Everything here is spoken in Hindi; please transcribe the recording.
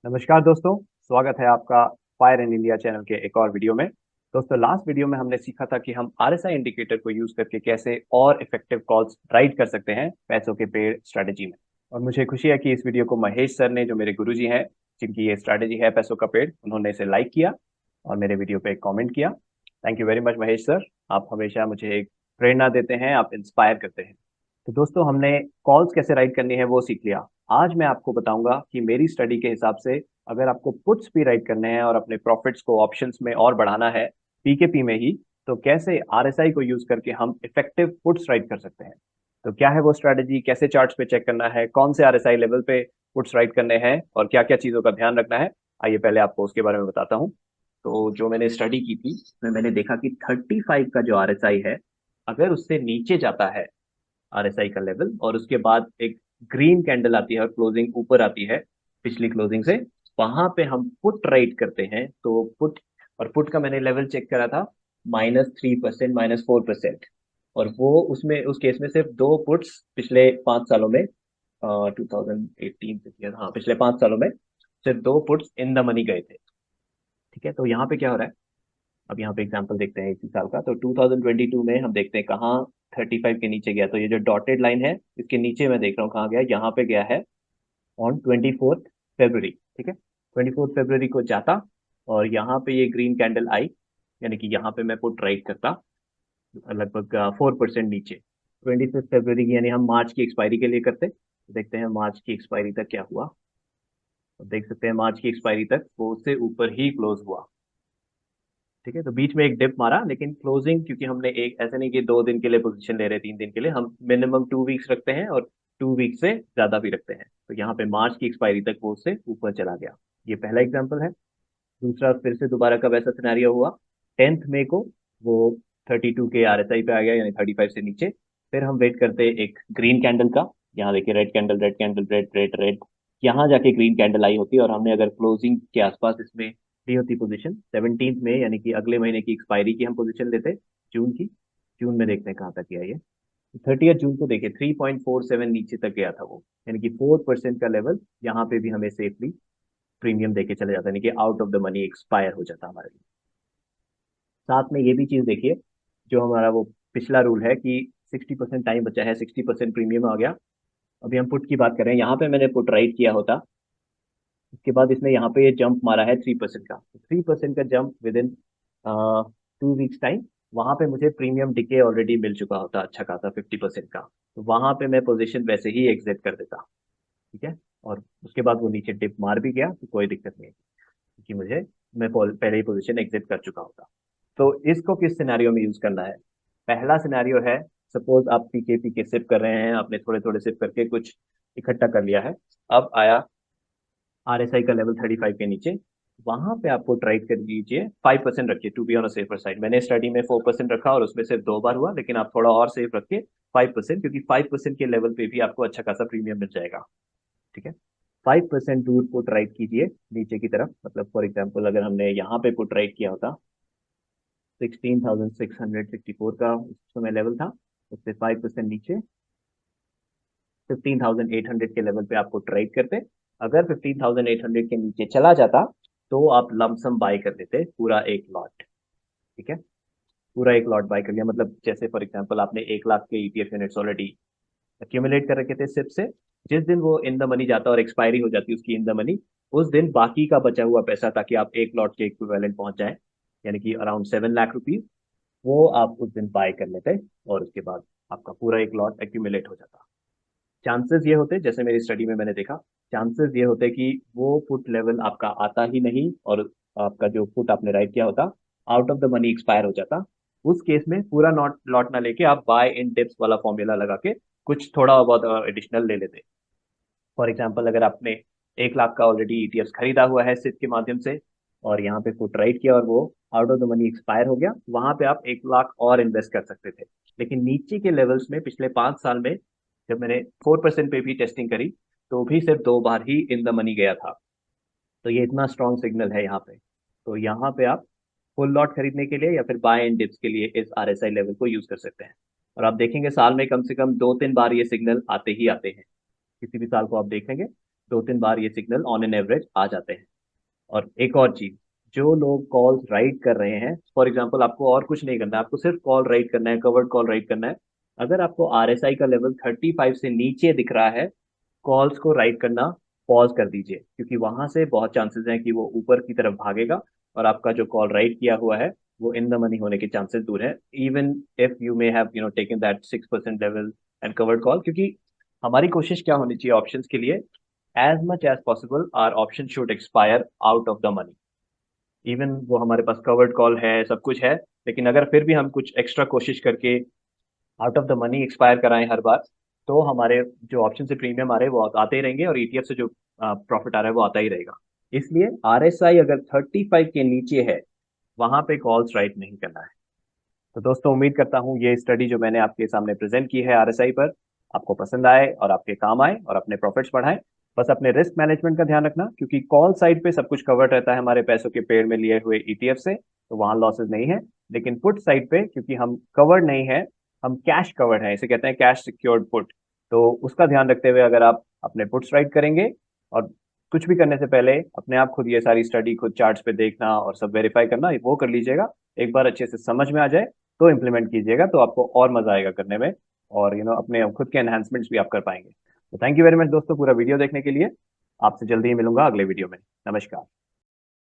नमस्कार दोस्तों, स्वागत है आपका फायर इन इंडिया चैनल के एक और वीडियो में। दोस्तों, लास्ट वीडियो में हमने सीखा था कि हम आरएसआई इंडिकेटर को यूज करके कैसे और इफेक्टिव कॉल्स राइट कर सकते हैं पैसों के पेड़ स्ट्रेटेजी में। और मुझे खुशी है कि इस वीडियो को महेश सर ने, जो मेरे गुरुजी हैं, जिनकी ये स्ट्रेटेजी है पैसों का पेड़, उन्होंने इसे लाइक किया और मेरे वीडियो पे एक कॉमेंट किया। Thank you very much Mahesh sir. आप हमेशा मुझे एक प्रेरणा देते हैं, आप इंस्पायर करते हैं। तो दोस्तों, हमने कॉल्स कैसे राइट करनी है वो सीख लिया। आज मैं आपको बताऊंगा कि मेरी स्टडी के हिसाब से अगर आपको पुट्स भी राइट करने हैं और अपने प्रॉफिट्स को ऑप्शंस में और बढ़ाना है पीकेपी में ही, तो कैसे आरएसआई को यूज करके हम इफेक्टिव पुट्स राइट कर सकते हैं। तो क्या है वो स्ट्रैटेजी, कैसे चार्ट्स पे चेक करना है, कौन से आरएसआई लेवल पे पुट्स राइट करने हैं और क्या क्या चीजों का ध्यान रखना है, आइए पहले आपको उसके बारे में बताता हूँ। तो जो मैंने स्टडी की थी उसमें मैंने देखा कि 35 का जो आरएसआई है, अगर उससे नीचे जाता है आरएसआई का लेवल और उसके बाद एक ग्रीन कैंडल आती है और क्लोजिंग ऊपर आती है पिछली क्लोजिंग से, वहां पे हम पुट राइट करते हैं। तो पुट, और पुट का मैंने लेवल चेक करा था -3%, -4%। और वो उसमें उस केस में सिर्फ दो पुट्स पिछले 5 सालों में, 2018 से किया था, हाँ पिछले 5 सालों में सिर्फ दो पुट्स इन द मनी गए थे। ठीक है, तो यहाँ पे क्या हो रहा है, अब यहाँ पे एग्जांपल देखते हैं इसी साल का। तो 2022 में हम देखते हैं कहाँ 35 के नीचे गया। तो ये जो डॉटेड लाइन है इसके नीचे मैं देख रहा हूँ कहाँ गया, यहाँ पे गया है ऑन 24 फरवरी। ठीक है, 24 फरवरी को जाता और यहाँ पे ये ग्रीन कैंडल आई, यानी कि यहाँ पे मैं पुट राइट करता लगभग 4% नीचे 25 फरवरी की, यानी हम मार्च की एक्सपायरी के लिए करते। तो देखते हैं मार्च की एक्सपायरी तक क्या हुआ। तो देख सकते हैं मार्च की एक्सपायरी तक वो उससे ऊपर ही क्लोज हुआ। ठीक है, तो बीच में एक डिप मारा, लेकिन क्लोजिंग, क्योंकि हमने एक ऐसे नहीं कि 2 दिन के लिए पोजीशन ले रहे हैं, 3 दिन के लिए, हम मिनिमम 2 वीक्स रखते हैं और 2 वीक से ज्यादा भी रखते हैं। तो यहाँ पे मार्च की एक्सपायरी तक वो उससे ऊपर चला गया। ये पहला एग्जाम्पल है। दूसरा, फिर से दोबारा का वैसा सिनेरियो हुआ 10 मई को। वो 32 के आरएसआई पे आ गया, यानी 35 से नीचे। फिर हम वेट करते एक ग्रीन कैंडल का। यहाँ देखिए, red candle, red candle, red red red, यहाँ जाके ग्रीन कैंडल आई होती और हमने अगर क्लोजिंग के आसपास इसमें ली होती पोजीशन 17 में, यानी कि अगले महीने की एक्सपायरी की हम पोजीशन लेते जून की। जून में देखते हैं कहाँ तक गया ये। 30 जून को देखिए 3.47 नीचे तक गया था वो, यानी कि 4% का लेवल। यहाँ पे भी हमें सेफली प्रीमियम देके चले जाता है, यानी कि out of the money expire हो जाता हमारे लिए। साथ में ये भी चीज देखिए, जो हमारा वो पिछला रूल है कि 60% टाइम बचा है, 60% प्रीमियम आ गया। अभी हम पुट की बात कर रहे हैं, यहाँ पे मैंने पुट राइट किया होता, उसके बाद इसने यहाँ पे ये जंप मारा है 3% का। 3% का jump with in 2 weeks time, वहां पे मुझे प्रीमियम डिके ऑलरेडी मिल चुका होता अच्छा खासा 50% का। तो वहां पे मैं पोजीशन वैसे ही एग्जिट कर देता। ठीक है, और उसके बाद वो नीचे डिप मार भी गया तो कोई दिक्कत नहीं, क्योंकि मैं पहले ही पोजीशन एग्जिट कर चुका होता। तो इसको किस सिनेरियो में यूज करना है? पहला सिनेरियो है, सपोज आप पीके पीके सिप कर रहे हैं, आपने थोड़े थोड़े सिप करके कुछ इकट्ठा कर लिया है। अब आया आरएसआई का लेवल 35 के नीचे, वहां पे आपको ट्राई कर लीजिए 5% रखिए, to be on a safer side. मैंने स्टडी में 4% रखा और उसमें सिर्फ 2 बार हुआ, लेकिन आप थोड़ा और सेफ रखिए 5%, क्योंकि 5% के लेवल पे भी आपको अच्छा खासा प्रीमियम मिल जाएगा। ठीक है, 5% दूर पुट राइट कीजिए नीचे की तरफ। मतलब फॉर एग्जाम्पल, अगर हमने यहाँ पे पुट राइट किया होता 16,664 का उस समय लेवल था, उससे 5% नीचे 15,800 के लेवल पे आपको ट्रेड करते। अगर 15,800 के नीचे चला जाता तो आप लमसम बाय कर देते पूरा एक लॉट। ठीक है, पूरा एक लॉट बाय कर लिया, मतलब जैसे फॉर एग्जांपल आपने 1 लाख के ईटीएफ यूनिट्स ऑलरेडी एक्यूमुलेट कर रखे थे सिप से। जिस दिन वो इन द मनी जाता और एक्सपायरी हो जाती उसकी इन द मनी, उस दिन बाकी का बचा हुआ पैसा, ताकि आप एक लॉट के इक्विवेलेंट पहुंच जाए, यानी कि अराउंड 7 लाख रुपीज, वो आप उस दिन बाय कर लेते और उसके बाद आपका पूरा एक लॉट एक्यूमुलेट हो जाता। चांसेस ये होते, जैसे मेरी स्टडी में मैंने देखा, चांसेस ये होते कि वो फुट लेवल आपका आता ही नहीं और आपका जो फुट आपने राइट किया होता out of the money expire हो जाता। उस केस में पूरा नॉट लॉट ना लेके आप बाय इन डिप्स वाला फॉर्मूला लगा के कुछ थोड़ा बहुत एडिशनल ले लेते। फॉर एग्जाम्पल, अगर आपने 1 लाख का ऑलरेडी ईटीएफ खरीदा हुआ है सिप के माध्यम से और यहाँ पे पुट राइट किया और वो out of the money expire हो गया, वहां पे आप 1 लाख और इन्वेस्ट कर सकते थे। लेकिन नीचे के लेवल्स में पिछले 5 साल में जब मैंने 4% पे भी टेस्टिंग करी, तो भी सिर्फ 2 बार ही इन द मनी गया था। तो ये इतना स्ट्रॉन्ग सिग्नल है यहाँ पे। तो यहाँ पे आप फुल लॉट खरीदने के लिए या फिर बाय एंड डिप्स के लिए इस आरएसआई लेवल को यूज कर सकते हैं। और आप देखेंगे साल में कम से कम 2-3 बार ये सिग्नल आते ही आते हैं। किसी भी साल को आप देखेंगे 2-3 बार ये सिग्नल ऑन एन एवरेज आ जाते हैं। और एक और चीज, जो लोग कॉल्स राइट कर रहे हैं, फॉर एग्जांपल आपको और कुछ नहीं करना है, आपको सिर्फ कॉल राइट करना है, कवर्ड कॉल राइट करना है। अगर आपको आरएसआई का लेवल 35 से नीचे दिख रहा है, कॉल्स को राइट करना पॉज कर दीजिए, क्योंकि वहां से बहुत चांसेस हैं कि वो ऊपर की तरफ भागेगा और आपका जो कॉल राइट किया हुआ है वो इन द मनी होने के चांसेस दूर है, even if you may have taken that 6% level and covered call. क्योंकि हमारी कोशिश क्या होनी चाहिए ऑप्शंस के लिए, as much as possible are option should expire out of the money. Even वो हमारे पास कवर्ड कॉल है, सब कुछ है, लेकिन अगर फिर भी हम कुछ एक्स्ट्रा कोशिश करके out of the money expire कराएं हर बार, तो हमारे जो ऑप्शन से प्रीमियम आ रहे हैं वो आते ही रहेंगे और ईटीएफ से जो प्रॉफिट आ रहा है वो आता ही रहेगा। इसलिए आरएसआई अगर 35 के नीचे है, वहां पे कॉल्स राइट नहीं करना है। तो दोस्तों, उम्मीद करता हूँ ये स्टडी जो मैंने आपके सामने प्रेजेंट की है आरएसआई पर, आपको पसंद आए और आपके काम आए और अपने प्रॉफिट्स बढ़ाएं। बस अपने रिस्क मैनेजमेंट का ध्यान रखना, क्योंकि कॉल साइड पे सब कुछ कवर्ड रहता है हमारे पैसों के पेड़ में लिए हुए ईटीएफ से, तो वहां लॉसेस नहीं है। लेकिन पुट साइड पे क्योंकि हम कवर्ड नहीं है, हम कैश कवर्ड है, इसे कहते हैं कैश सिक्योर्ड पुट, तो उसका ध्यान रखते हुए अगर आप अपने पुट्स राइट करेंगे और कुछ भी करने से पहले अपने आप खुद ये सारी स्टडी खुद चार्ट्स पे देखना और सब वेरीफाई करना, वो कर लीजिएगा। एक बार अच्छे से समझ में आ जाए तो इम्प्लीमेंट कीजिएगा, तो आपको और मजा आएगा करने में, और अपने खुद के एनहांसमेंट्स भी आप कर पाएंगे। तो थैंक यू वेरी मच दोस्तों पूरा वीडियो देखने के लिए। आपसे जल्दी ही मिलूंगा अगले वीडियो में। नमस्कार।